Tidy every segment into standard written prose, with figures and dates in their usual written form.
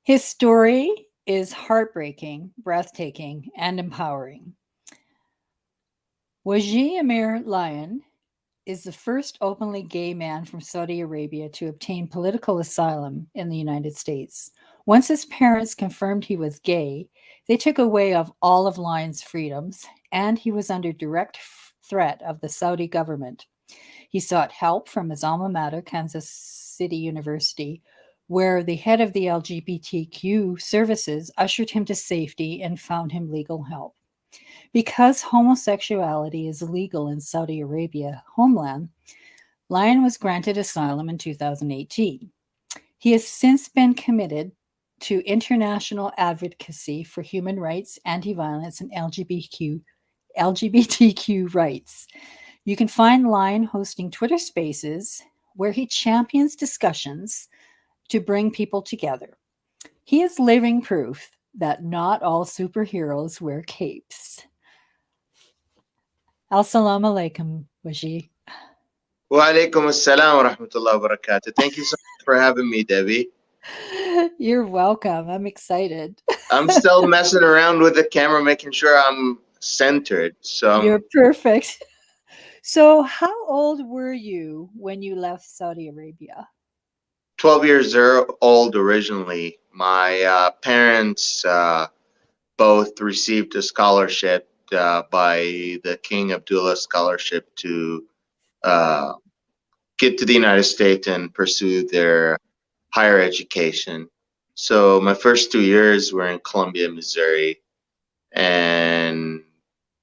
His story is heartbreaking, breathtaking, and empowering. Wajeeh Amir Lion is the first openly gay man from Saudi Arabia to obtain political asylum in the United States. Once his parents confirmed he was gay, they took away of all of Lion's freedoms, and he was under direct threat of the Saudi government. He sought help from his alma mater, Kansas City University, where the head of the LGBTQ services ushered him to safety and found him legal help. Because homosexuality is illegal in Saudi Arabia, homeland, Lion was granted asylum in 2018. He has since been committed to international advocacy for human rights, anti-violence, and LGBTQ rights. You can find Lion hosting Twitter Spaces where he champions discussions to bring people together. He is living proof that not all superheroes wear capes. Assalamu alaikum, Wajeeh. Wa alaikum assalam wa rahmatullahi wa barakatuh. Thank you so much for having me, Debbie. You're welcome. I'm excited. I'm still messing around with the camera, making sure I'm centered. You're perfect. So, how old were you when you left Saudi Arabia? 12 years old originally. My parents both received a scholarship by the King Abdullah Scholarship to get to the United States and pursue their higher education. So my first 2 years were in Columbia, Missouri, and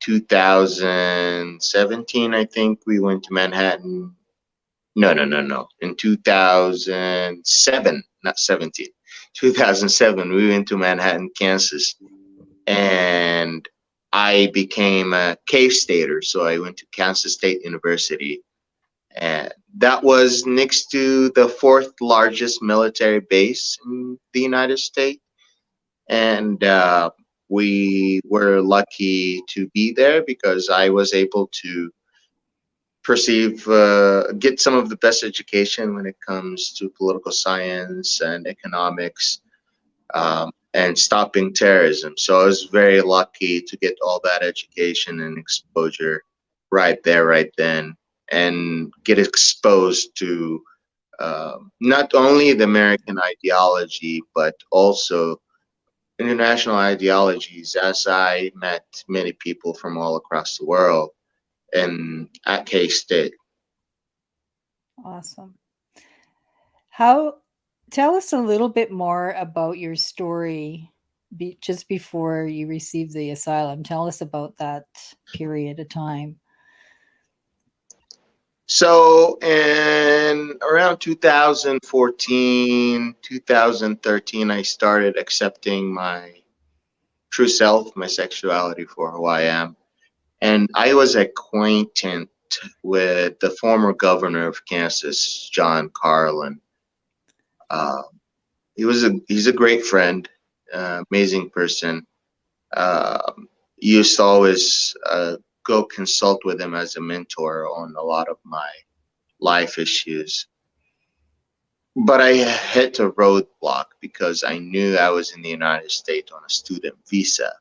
2017, I think we went to Manhattan. No. In 2007, not 17, 2007, we went to Manhattan, Kansas, and I became a K-Stater. So I went to Kansas State University, and that was next to the fourth largest military base in the United States. And we were lucky to be there because I was able to get some of the best education when it comes to political science and economics, and stopping terrorism. So I was very lucky to get all that education and exposure right there, right then, and get exposed to not only the American ideology, but also international ideologies, as I met many people from all across the world and at K-State. Awesome. How Tell us a little bit more about your story just before you received the asylum. Tell us about that period of time. So in around 2014, 2013, I started accepting my true self, my sexuality for who I am. And I was acquainted with the former governor of Kansas, John Carlin. Uh, he's a great friend, amazing person. Used to always go consult with him as a mentor on a lot of my life issues. But I hit a roadblock because I knew I was in the United States on a student visa.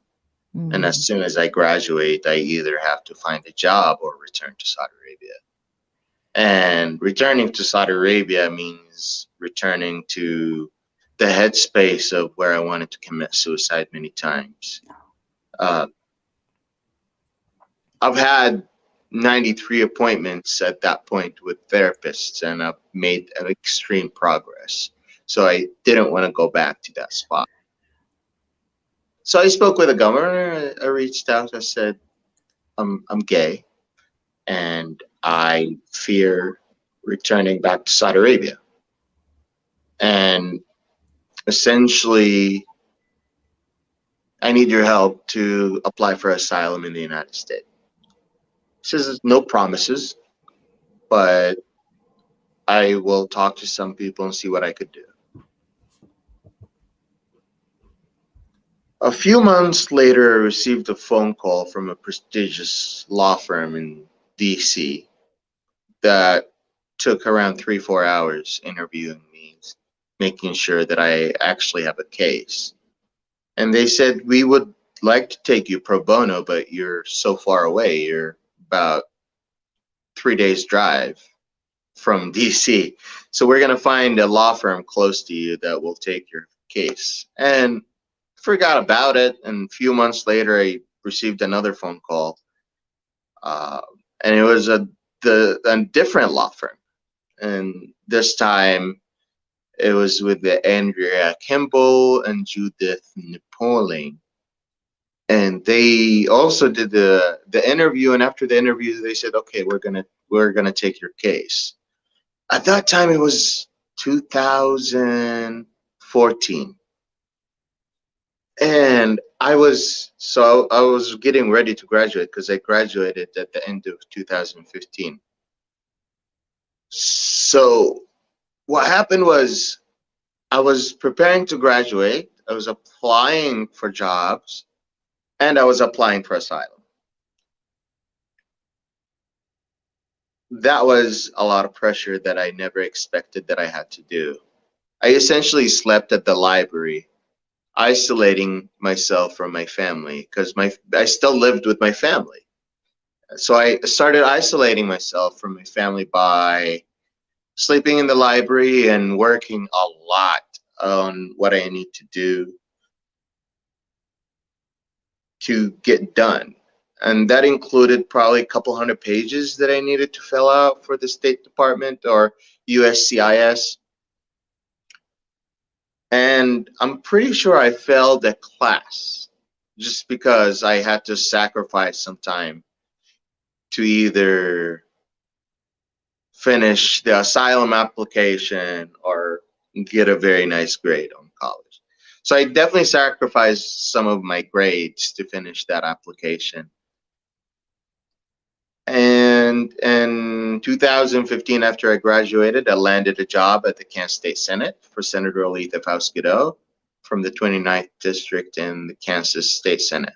And as soon as I graduate, I either have to find a job or return to Saudi Arabia. And returning to Saudi Arabia means returning to the headspace of where I wanted to commit suicide many times. I've had 93 appointments at that point with therapists, and I've made extreme progress. So I didn't want to go back to that spot. So I spoke with the governor. I reached out. I said, I'm gay, and I fear returning back to Saudi Arabia. And essentially, I need your help to apply for asylum in the United States. He says no promises, but I will talk to some people and see what I could do. A few months later, I received a phone call from a prestigious law firm in DC that took around 3-4 hours interviewing me, making sure that I actually have a case. And they said, we would like to take you pro bono, but you're so far away. You're about 3 days drive from DC. So we're going to find a law firm close to you that will take your case. And forgot about it. And a few months later, I received another phone call. Uh, and it was a different law firm. And this time it was with the Andrea Kimball and Judith Napoleon. And they also did the interview, and after the interview they said, okay, we're gonna take your case. At that time it was 2014. And I was getting ready to graduate because I graduated at the end of 2015. So what happened was I was preparing to graduate, I was applying for jobs, and I was applying for asylum. That was a lot of pressure that I never expected that I had to do. I essentially slept at the library, isolating myself from my family because I still lived with my family. So I started isolating myself from my family by sleeping in the library and working a lot on what I need to do to get done. And that included probably a couple hundred pages that I needed to fill out for the State Department or USCIS. And I'm pretty sure I failed a class just because I had to sacrifice some time to either finish the asylum application or get a very nice grade on college. So I definitely sacrificed some of my grades to finish that application. And in 2015, after I graduated, I landed a job at the Kansas State Senate for Senator Alita Faust-Godot from the 29th District in the Kansas State Senate.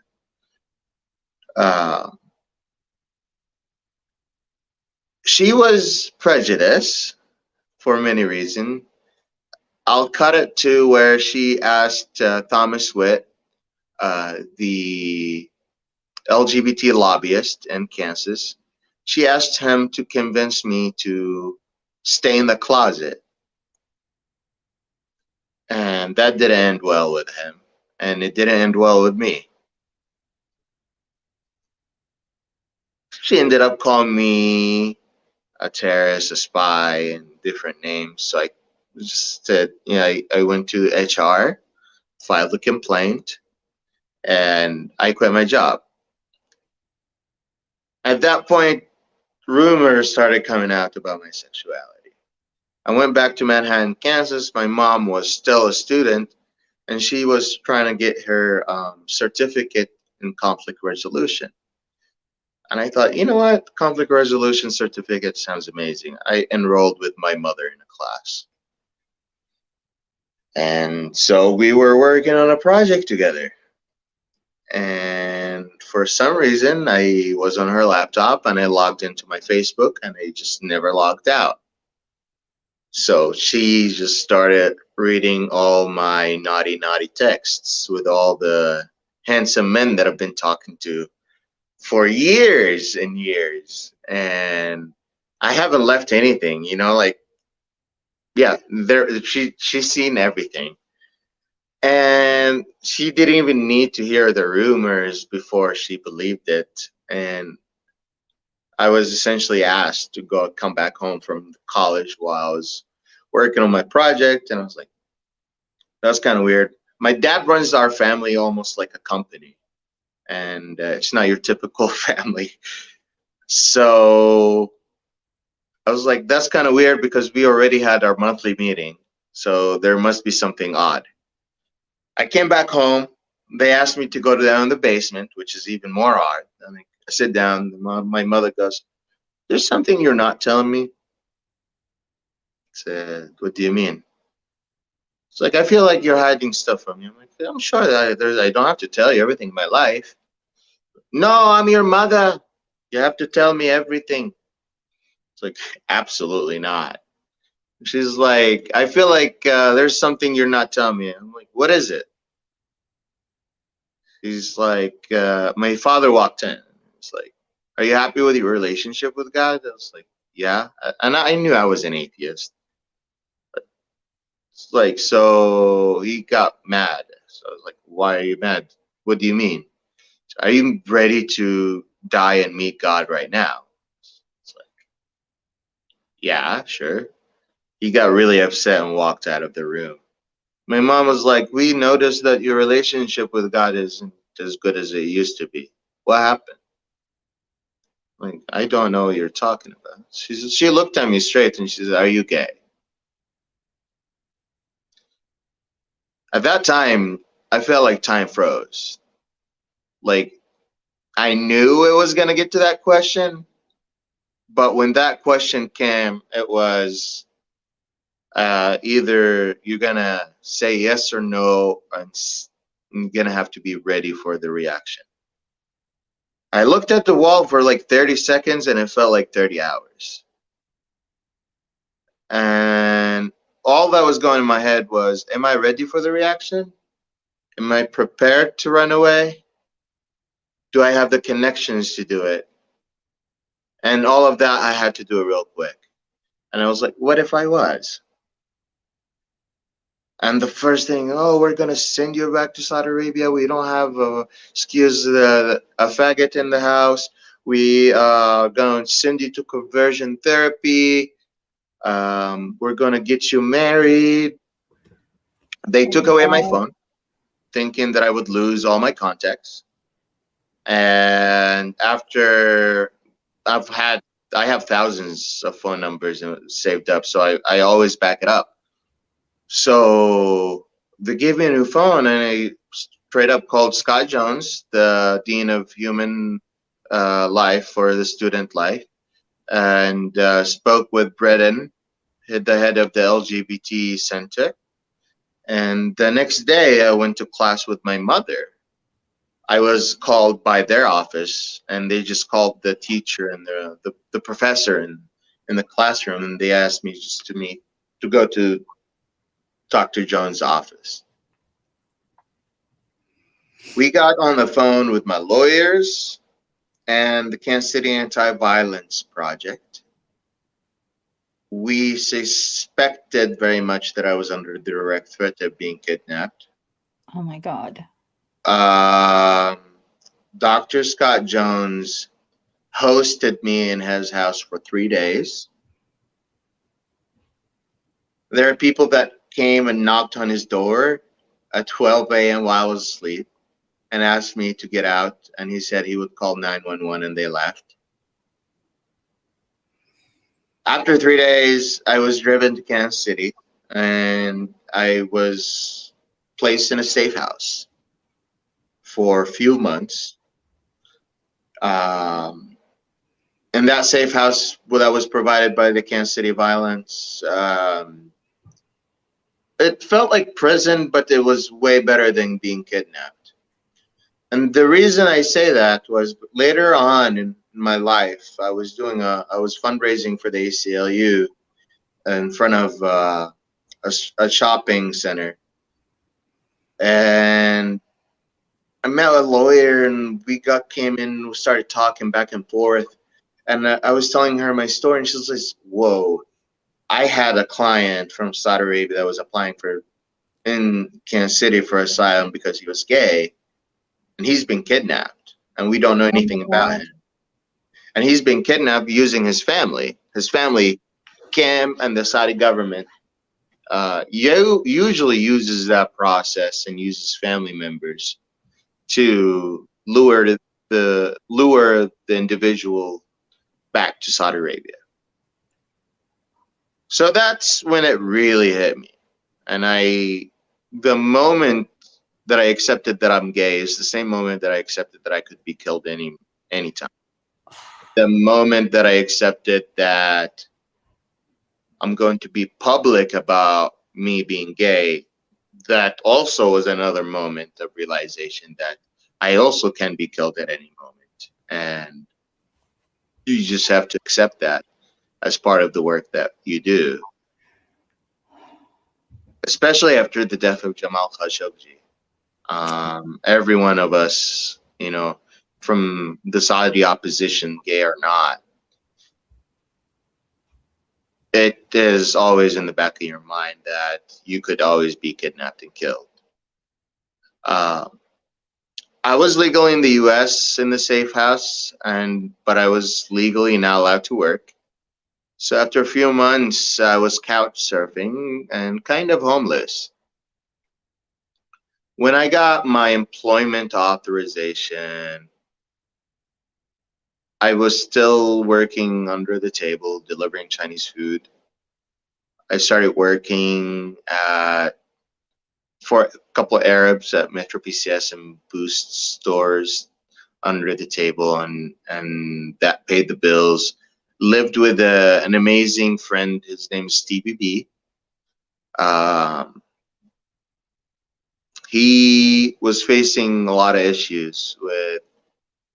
She was prejudiced for many reasons. I'll cut it to where she asked Thomas Witt, the LGBT lobbyist in Kansas, she asked him to convince me to stay in the closet. And that didn't end well with him. And it didn't end well with me. She ended up calling me a terrorist, a spy, and different names. So I just said, I went to HR, filed a complaint, and I quit my job. At that point, rumors started coming out about my sexuality. I went back to Manhattan, Kansas. My mom was still a student, and she was trying to get her certificate in conflict resolution. And I thought, you know what? Conflict resolution certificate sounds amazing. I enrolled with my mother in a class. And so we were working on a project together. And for some reason, I was on her laptop and I logged into my Facebook and I just never logged out. So she just started reading all my naughty, naughty texts with all the handsome men that I've been talking to for years and years. And I haven't left anything, like, yeah, she's seen everything. And she didn't even need to hear the rumors before she believed it. And I was essentially asked to come back home from college while I was working on my project. And I was like, that's kind of weird. My dad runs our family almost like a company. And it's not your typical family. So I was like, that's kind of weird because we already had our monthly meeting. So there must be something odd. I came back home. They asked me to go down in the basement, which is even more odd. I sit down. My mother goes, there's something you're not telling me. I said, what do you mean? It's like, I feel like you're hiding stuff from me. I'm like, I'm sure that I don't have to tell you everything in my life. No, I'm your mother. You have to tell me everything. It's like, absolutely not. She's like, I feel like there's something you're not telling me. I'm like, what is it? She's like, my father walked in. It's like, are you happy with your relationship with God? I was like, yeah. And I knew I was an atheist. It's like, so he got mad. So I was like, why are you mad? What do you mean? Are you ready to die and meet God right now? It's like, yeah, sure. He got really upset and walked out of the room. My mom was like, we noticed that your relationship with God isn't as good as it used to be. What happened? Like, I don't know what you're talking about. She looked at me straight and she said, are you gay? At that time, I felt like time froze. Like, I knew it was going to get to that question, but when that question came, it was either you're going to say yes or no, and you're going to have to be ready for the reaction. I looked at the wall for like 30 seconds and it felt like 30 hours. And all that was going in my head was, am I ready for the reaction? Am I prepared to run away? Do I have the connections to do it? And all of that, I had to do it real quick. And I was like, what if I was? And the first thing, oh, we're going to send you back to Saudi Arabia. We don't have, a faggot in the house. We are going to send you to conversion therapy. We're going to get you married. They took away my phone, thinking that I would lose all my contacts. And after I've had, I have thousands of phone numbers saved up, so I always back it up. So they gave me a new phone, and I straight up called Scott Jones, the Dean of Human Life for the student life, and spoke with Brennan, the head of the LGBT center. And the next day, I went to class with my mother. I was called by their office, and they just called the teacher and the professor in the classroom, and they asked me just to meet, to go to Dr. Jones' office. We got on the phone with my lawyers and the Kansas City Anti-Violence Project. We suspected very much that I was under the direct threat of being kidnapped. Oh my God. Dr. Scott Jones hosted me in his house for 3 days. There are people that came and knocked on his door at 12 a.m. while I was asleep and asked me to get out, and he said he would call 911, and they left. After 3 days, I was driven to Kansas City, and I was placed in a safe house for a few months. In that safe house that was provided by the Kansas City Violence, it felt like prison, but it was way better than being kidnapped. And the reason I say that was later on in my life, I was fundraising for the ACLU in front of a shopping center, and I met a lawyer, and came in, we started talking back and forth, and I was telling her my story, and she was like, "Whoa, I had a client from Saudi Arabia that was applying in Kansas City for asylum because he was gay, and he's been kidnapped, and we don't know anything about him. And he's been kidnapped using his family. His family, Cam, and the Saudi government usually uses that process and uses family members to lure the individual back to Saudi Arabia." So that's when it really hit me. And the moment that I accepted that I'm gay is the same moment that I accepted that I could be killed anytime. The moment that I accepted that I'm going to be public about me being gay, that also was another moment of realization that I also can be killed at any moment. And you just have to accept that as part of the work that you do. especially after the death of Jamal Khashoggi. Every one of us, from the Saudi opposition, gay or not, it is always in the back of your mind that you could always be kidnapped and killed. Uh, I was legally in the U.S. in the safe house, but I was legally not allowed to work. So after a few months, I was couch surfing and kind of homeless. When I got my employment authorization, I was still working under the table, delivering Chinese food. I started working for a couple of Arabs at Metro PCS and Boost stores under the table, and that paid the bills. Lived with an amazing friend. His name is Stevie B. Um, he was facing a lot of issues with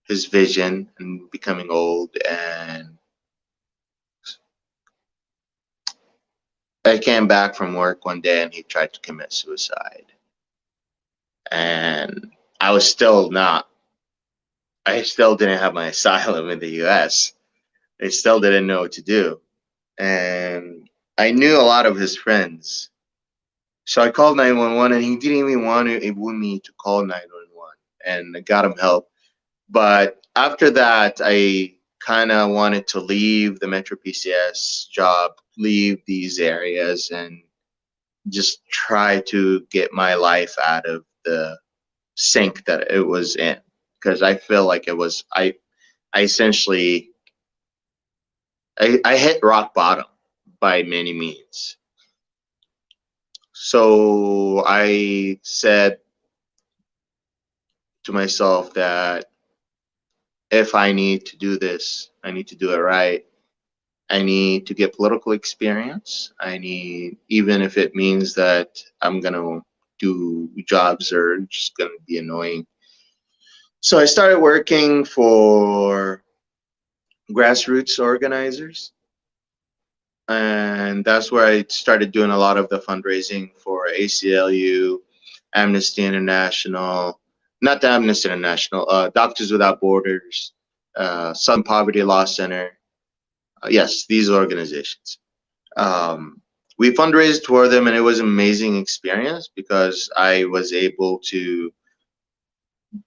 his vision and becoming old, and I came back from work one day and he tried to commit suicide. And I was still not, I still didn't have my asylum in the US. I still didn't know what to do. And I knew a lot of his friends. So I called 911 and he didn't even want me to call 911, and I got him help. But after that, I kind of wanted to leave the Metro PCS job, leave these areas, and just try to get my life out of the sink that it was in, because I feel like I essentially I hit rock bottom by many means. So I said to myself that if I need to do this, I need to do it right. I need to get political experience. I need, even if it means that I'm gonna do jobs that are just gonna be annoying. So I started working for grassroots organizers, and that's where I started doing a lot of the fundraising for ACLU, Amnesty International, not the Amnesty International, Doctors Without Borders, Southern Poverty Law Center. Yes, these organizations. Um, we fundraised for them, and it was an amazing experience because I was able to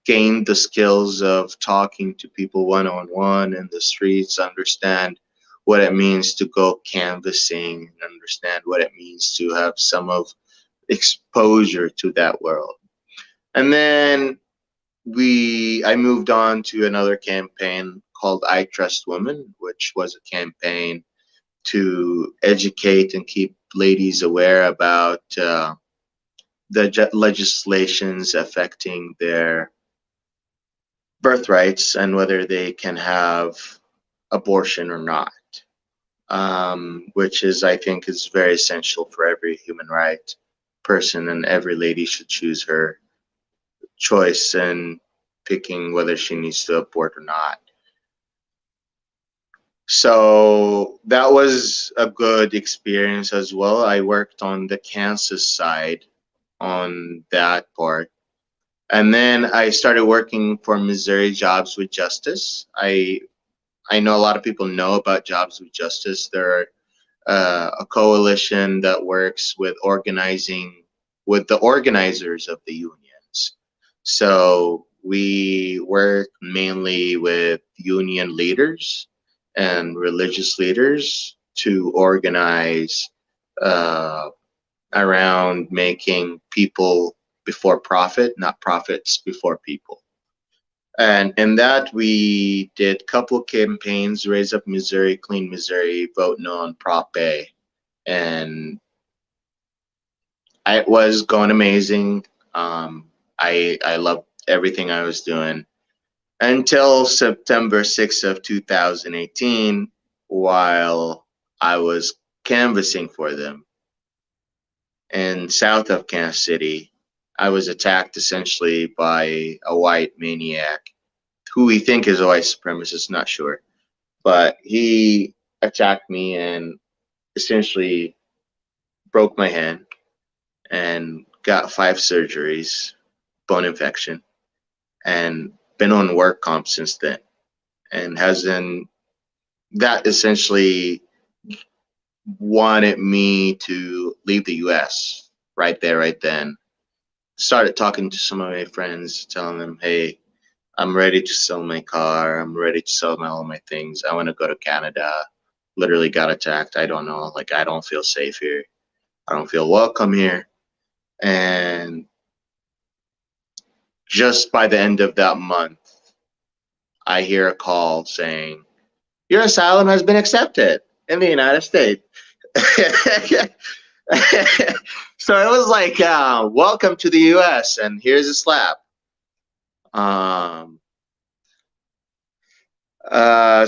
gain the skills of talking to people one-on-one in the streets, understand what it means to go canvassing, and understand what it means to have some of exposure to that world. And then I moved on to another campaign called I Trust Women, which was a campaign to educate and keep ladies aware about the legislations affecting their birthrights and whether they can have abortion or not, which is, I think, is very essential for every human right person, and every lady should choose her choice in picking whether she needs to abort or not. So that was a good experience as well. I worked on the Kansas side on that part. And then I started working for Missouri Jobs with Justice. I know a lot of people know about Jobs with Justice. They're a coalition that works with organizing with the organizers of the unions. So we work mainly with union leaders and religious leaders to organize uh, around making people before profit, not profits before people. And in that, we did a couple campaigns: Raise Up Missouri, Clean Missouri, Vote No on Prop A. And it was going amazing. I loved everything I was doing until September 6th of 2018, while I was canvassing for them in south of Kansas City. I was attacked essentially by a white maniac who we think is a white supremacist, not sure. But he attacked me and essentially broke my hand. and got 5 surgeries, bone infection, and been on work comp since then. And hasn't that essentially wanted me to leave the US right there, right then. Started talking to some of my friends, telling them, hey, I'm ready to sell my car. I'm ready to sell all my things. I want to go to Canada. Literally got attacked. I don't know. Like, I don't feel safe here. I don't feel welcome here. And just by the end of that month, I hear a call saying, your asylum has been accepted in the United States. So it was like, welcome to the US, and here's a slap. Um,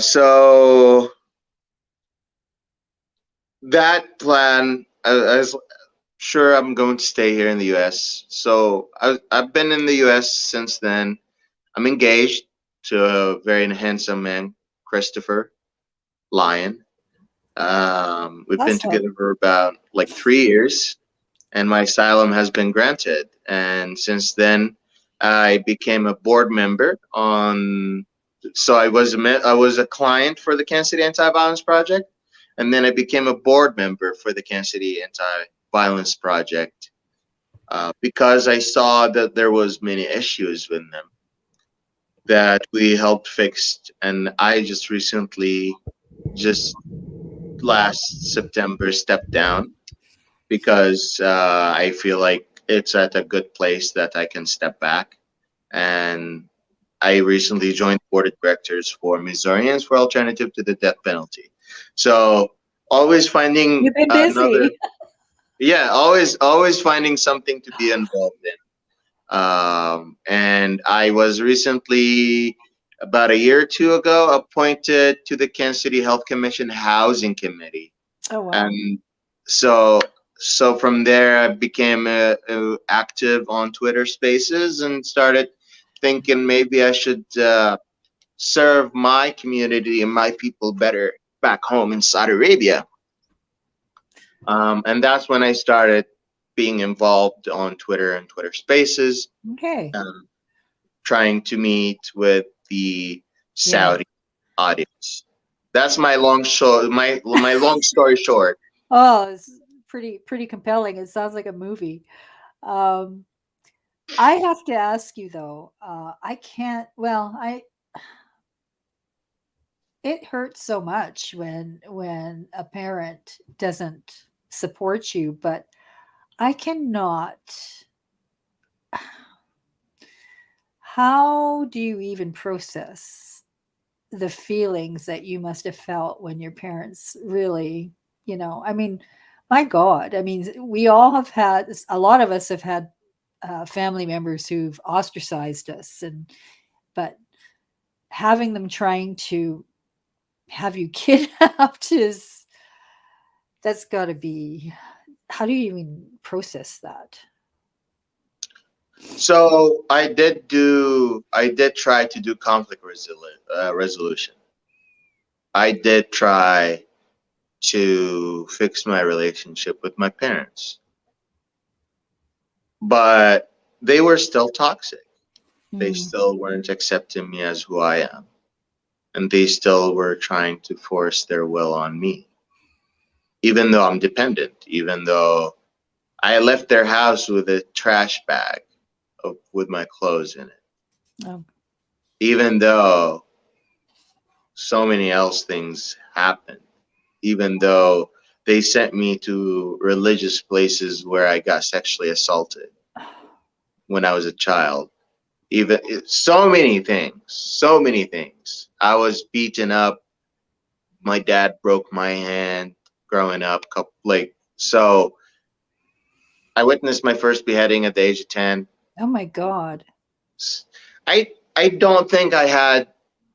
so that plan, I was sure I'm going to stay here in the US. So I've been in the US since then. I'm engaged to a very handsome man, Christopher Lion. We've been Awesome. together for about like 3 years, and my asylum has been granted. And since then, I became a board member on. So I was a client for the Kansas City Anti-Violence Project, and then I became a board member for the Kansas City Anti-Violence Project because I saw that there was many issues with them that we helped fix, and I just recently, just last September, stepped down because I feel like it's at a good place that I can step back. And I recently joined the board of directors for Missourians for Alternative to the Death Penalty. So always finding You've been another, busy. yeah, always finding something to be involved in. And I was recently, about a year or two ago, appointed to the Kansas City Health Commission Housing Committee. Oh, wow. And so from there I became active on Twitter Spaces and started thinking maybe I should serve my community and my people better back home in Saudi Arabia. And that's when I started being involved on Twitter and Twitter Spaces, Okay. trying to meet with the Yeah. Saudi audience. That's my long show. My long story short. Oh, it's pretty compelling. It sounds like a movie. Um, I have to ask you though. I can't. Well, I it hurts so much when a parent doesn't support you, but I cannot. How do you even process the feelings that you must have felt when your parents really, I mean, my God, I mean, we all have had, a lot of us have had family members who've ostracized us, but having them trying to have you kidnapped that's got to be, how do you even process that? So I did try to do conflict resolution. I did try to fix my relationship with my parents, but they were still toxic. They Mm. still weren't accepting me as who I am, and they still were trying to force their will on me, even though I'm dependent, even though I left their house with a trash bag with my clothes in it, Oh, even though so many else things happened, even though they sent me to religious places where I got sexually assaulted when I was a child. Even so many things. I was beaten up. My dad broke my hand growing up. Like, so I witnessed my first beheading at the age of 10. oh my God. I don't think I had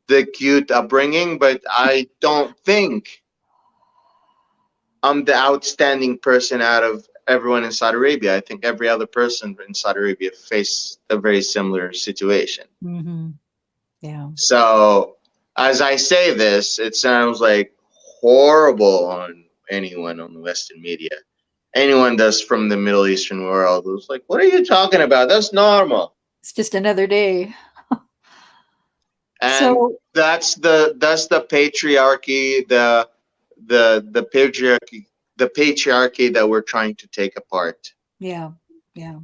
the cute upbringing, but I don't think I'm the outstanding person out of everyone in Saudi Arabia. I think every other person in Saudi Arabia faced a very similar situation. Hmm. Yeah. So, as I say this, it sounds like horrible on anyone on the Western media. anyone that's from the Middle Eastern world was like, "What are you talking about? That's normal." It's just another day. And So that's the patriarchy, the patriarchy that we're trying to take apart. yeah, yeah.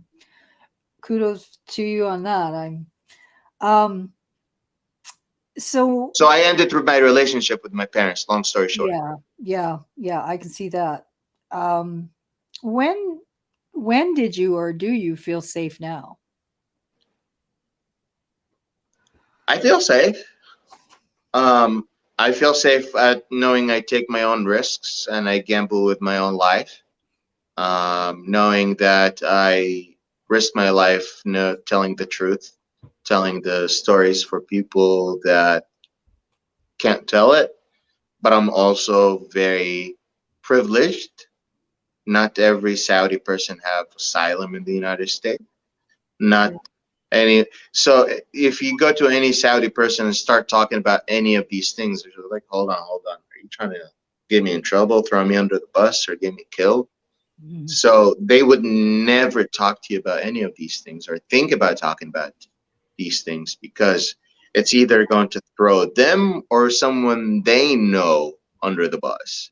Kudos to you on that. Um so So I ended my relationship with my parents. Long story short. yeah, yeah, I can see that. Um when when did you or do you feel safe now? I feel safe. Um, I feel safe at knowing I take my own risks and I gamble with my own life. Knowing that I risk my life, telling the truth, telling the stories for people that can't tell it. But I'm also very privileged. Not every Saudi person have asylum in the United States. Not True. any. So if you go to any Saudi person and start talking about any of these things, they're like, hold on. Are you trying to get me in trouble, throw me under the bus, or get me killed? Mhm. So they would never talk to you about any of these things or think about talking about these things because it's either going to throw them or someone they know under the bus.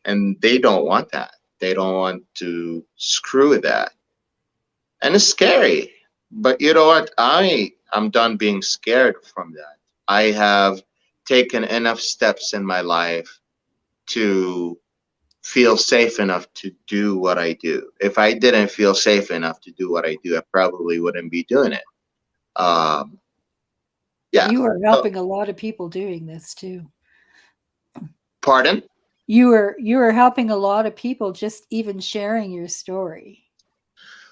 And they don't want that. They don't want to screw with that. And it's scary. But you know what? I'm done being scared from that. I have taken enough steps in my life to feel safe enough to do what I do. If I didn't feel safe enough to do what I do, I probably wouldn't be doing it. Um, yeah. You are So, helping a lot of people doing this too. pardon? You are helping a lot of people just even sharing your story.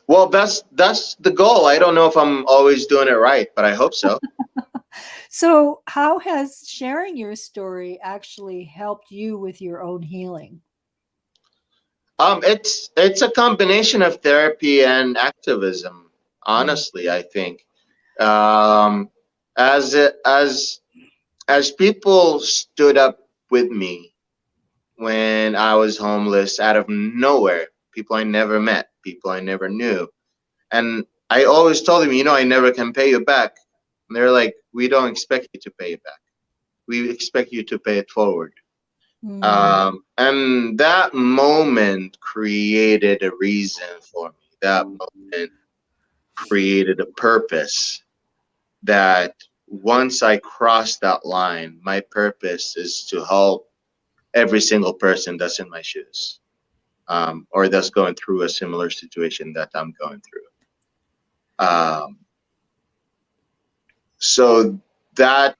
Well, that's the goal. I don't know if I'm always doing it right, but I hope so. So, how has sharing your story actually helped you with your own healing? It's a combination of therapy and activism. Mm, Honestly, I think um, as it, as people stood up with me when I was homeless out of nowhere, people I never met, people I never knew, and I always told them, I never can pay you back. And they're like, we don't expect you to pay it back. We expect you to pay it forward. mm, And that moment created a reason for me. That moment created a purpose that once I crossed that line, my purpose is to help every single person that's in my shoes, or that's going through a similar situation that I'm going through. Um, so that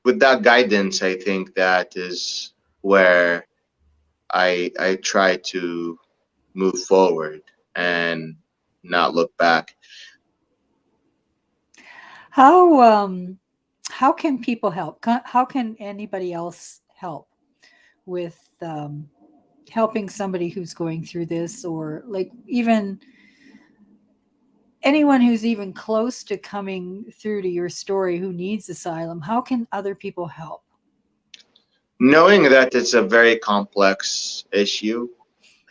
with that guidance, I think that is where I try to move forward and not look back. how how can people help? How can anybody else help with helping somebody who's going through this, or like even anyone who's even close to coming through to your story who needs asylum? How can other people help? Knowing that it's a very complex issue,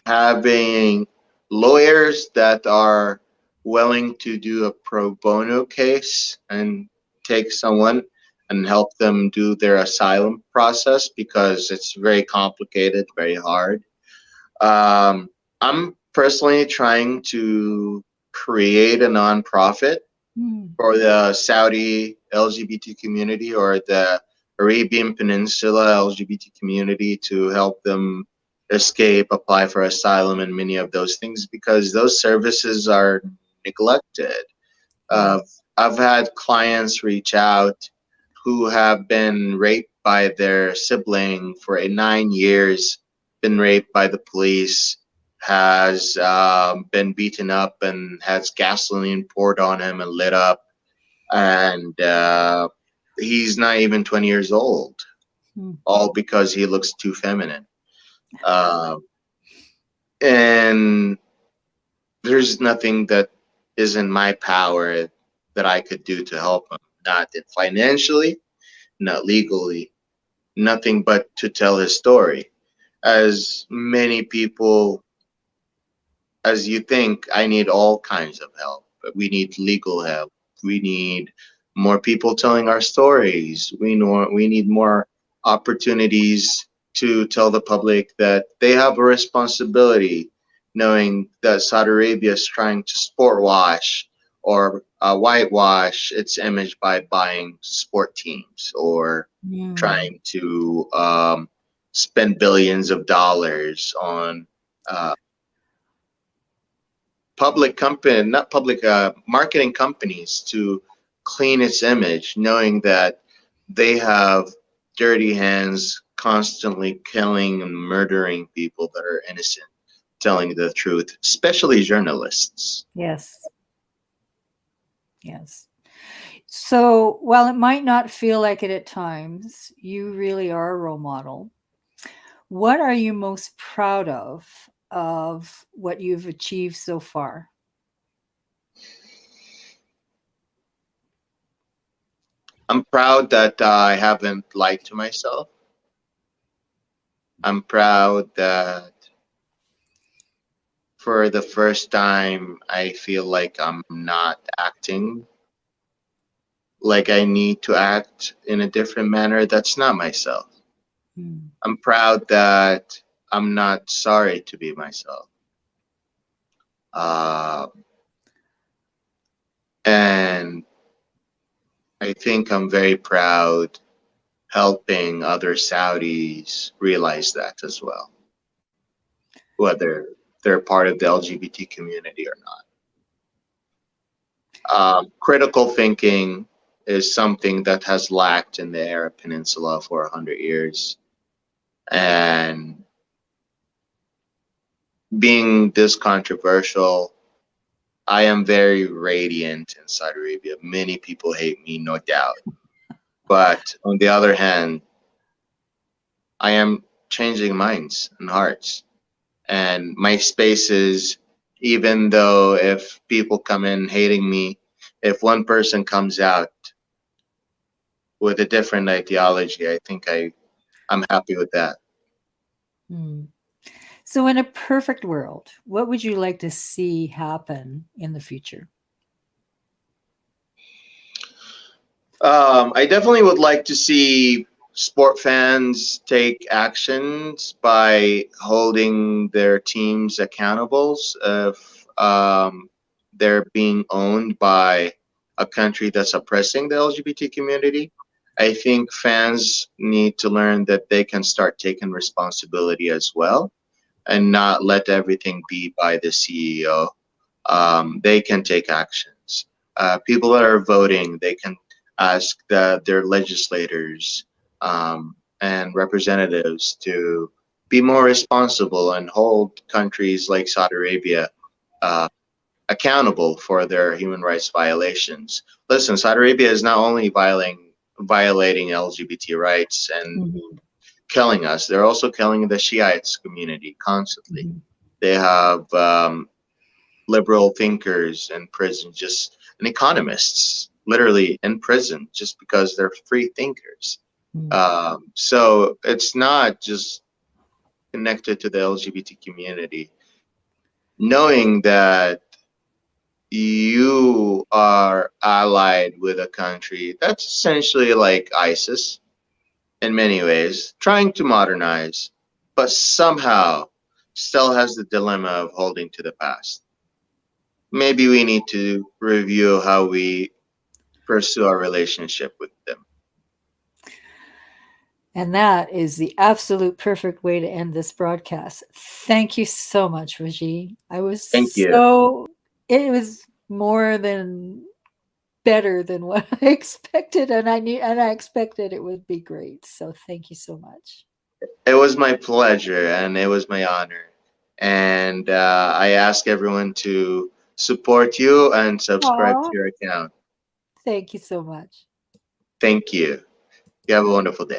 having lawyers that are willing to do a pro bono case and take someone and help them do their asylum process because it's very complicated, very hard. Um, I'm personally trying to create a nonprofit Mm, for the Saudi LGBT community or the Arabian Peninsula LGBT community to help them escape, apply for asylum, and many of those things because those services are neglected. yeah. Uh, I've had clients reach out who have been raped by their sibling for 9 years, been raped by the police, has been beaten up and has gasoline poured on him and lit up, and he's not even 20 years old, Mm. all because he looks too feminine. Uh, and there's nothing that is in my power that I could do to help him, not financially, not legally, nothing but to tell his story. As many people as you think, I need all kinds of help. We need legal help. We need more people telling our stories. We need more opportunities to tell the public that they have a responsibility, knowing that Saudi Arabia is trying to sport wash or whitewash its image by buying sport teams or Mm. trying to spend billions of dollars on uh, public company, not public, marketing companies to clean its image, knowing that they have dirty hands constantly killing and murdering people that are innocent, telling the truth, especially journalists. Yes. Yes. So while it might not feel like it at times, you really are a role model. What are you most proud of what you've achieved so far? I'm proud that I haven't lied to myself. I'm proud that for the first time, I feel like I'm not acting like I need to act in a different manner. That's not myself. Mm. I'm proud that I'm not sorry to be myself. Uh, and I think I'm very proud helping other Saudis realize that as well, whether they're part of the LGBT community or not. Critical thinking is something that has lacked in the Arab Peninsula for 100 years. And being this controversial, I am very radiant in Saudi Arabia. Many people hate me, no doubt. But on the other hand, I am changing minds and hearts. And my spaces, even though if people come in hating me, if one person comes out with a different ideology, I think I'm happy with that. Mm. So, in a perfect world, what would you like to see happen in the future? I definitely would like to see sport fans take actions by holding their teams accountable if they're being owned by a country that's oppressing the LGBT community. I think fans need to learn that they can start taking responsibility as well and not let everything be by the CEO. They can take actions. People that are voting, they can ask their legislators and representatives to be more responsible and hold countries like Saudi Arabia uh, accountable for their human rights violations. Listen, Saudi Arabia is not only violating LGBT rights and Mhm. killing us, they're also killing the Shiites community constantly. Mhm. They have liberal thinkers in prison, just and economists literally in prison just because they're free thinkers. Mm. So it's not just connected to the LGBT community. Knowing that you are allied with a country that's essentially like ISIS in many ways, trying to modernize, but somehow still has the dilemma of holding to the past. Maybe we need to review how we pursue our relationship with them. And that is the absolute perfect way to end this broadcast. Thank you so much, Wajeeh. Thank you. It was more than better than what I expected. And I expected it would be great. So thank you so much. It was my pleasure and it was my honor. And I ask everyone to support you and subscribe to Aw, your account. thank you so much. Thank you. You have a wonderful day.